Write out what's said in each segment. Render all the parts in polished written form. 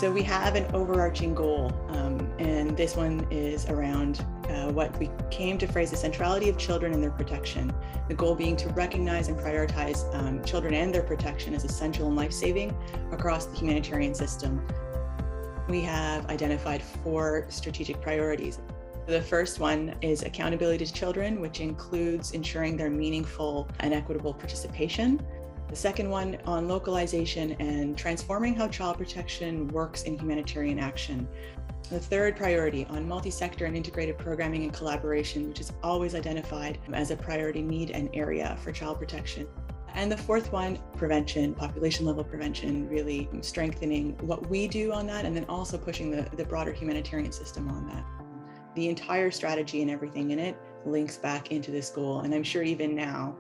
So we have an overarching goal, and this one is around what we came to phrase the centrality of children and their protection. The goal being to recognize and prioritize children and their protection as essential and life-saving across the humanitarian system. We have identified 4 strategic priorities. The first one is accountability to children, which includes ensuring their meaningful and equitable participation. The second one on localization and transforming how child protection works in humanitarian action. The third priority on multi-sector and integrated programming and collaboration, which is always identified as a priority need and area for child protection. And the fourth one, prevention, population level prevention, really strengthening what we do on that, and then also pushing the broader humanitarian system on that. The entire strategy and everything in it links back into this goal. And I'm sure even now,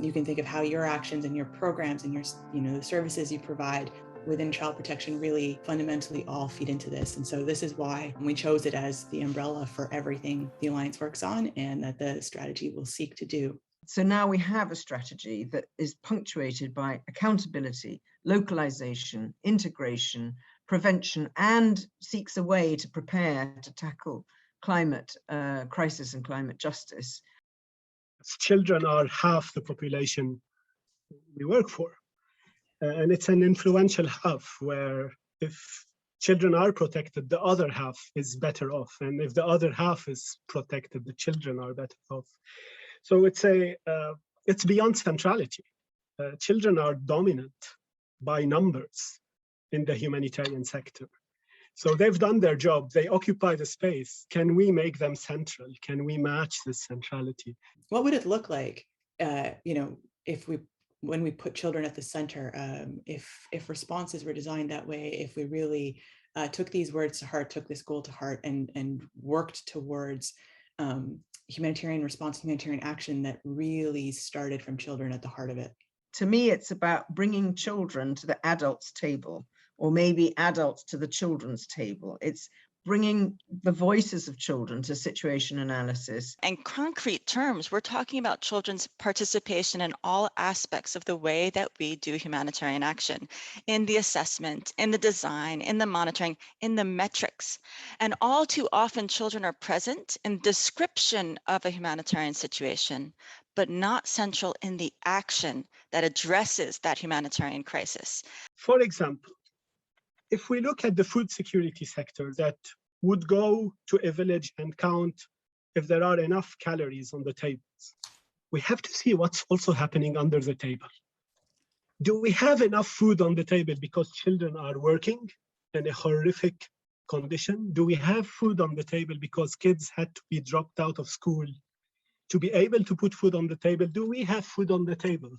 you can think of how your actions and your programs and your, the services you provide within child protection really fundamentally all feed into this. And so this is why we chose it as the umbrella for everything the Alliance works on and that the strategy will seek to do. So now we have a strategy that is punctuated by accountability, localization, integration, prevention, and seeks a way to prepare to tackle climate crisis and climate justice. Children are half the population we work for. And it's an influential half where if children are protected, the other half is better off. And if the other half is protected, the children are better off. So it's beyond centrality. Children are dominant by numbers in the humanitarian sector. So they've done their job, they occupy the space. Can we make them central? Can we match this centrality? What would it look like, when we put children at the center, if responses were designed that way, if we really took these words to heart, took this goal to heart and worked towards humanitarian response, humanitarian action that really started from children at the heart of it? To me, it's about bringing children to the adults' table, or maybe adults to the children's table. It's bringing the voices of children to situation analysis. In concrete terms, we're talking about children's participation in all aspects of the way that we do humanitarian action, in the assessment, in the design, in the monitoring, in the metrics. And all too often, children are present in description of a humanitarian situation, but not central in the action that addresses that humanitarian crisis. For example, if we look at the food security sector that would go to a village and count if there are enough calories on the tables, we have to see what's also happening under the table. Do we have enough food on the table because children are working in a horrific condition? Do we have food on the table because kids had to be dropped out of school to be able to put food on the table? Do we have food on the table?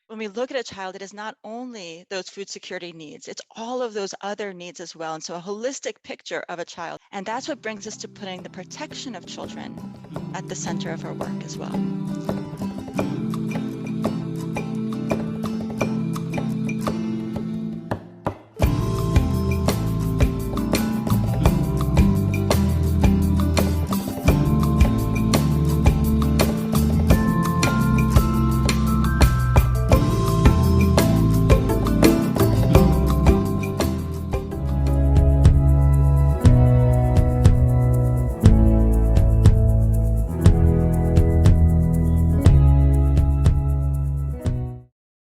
When we look at a child, it is not only those food security needs, it's all of those other needs as well. And so a holistic picture of a child. And that's what brings us to putting the protection of children at the center of our work as well.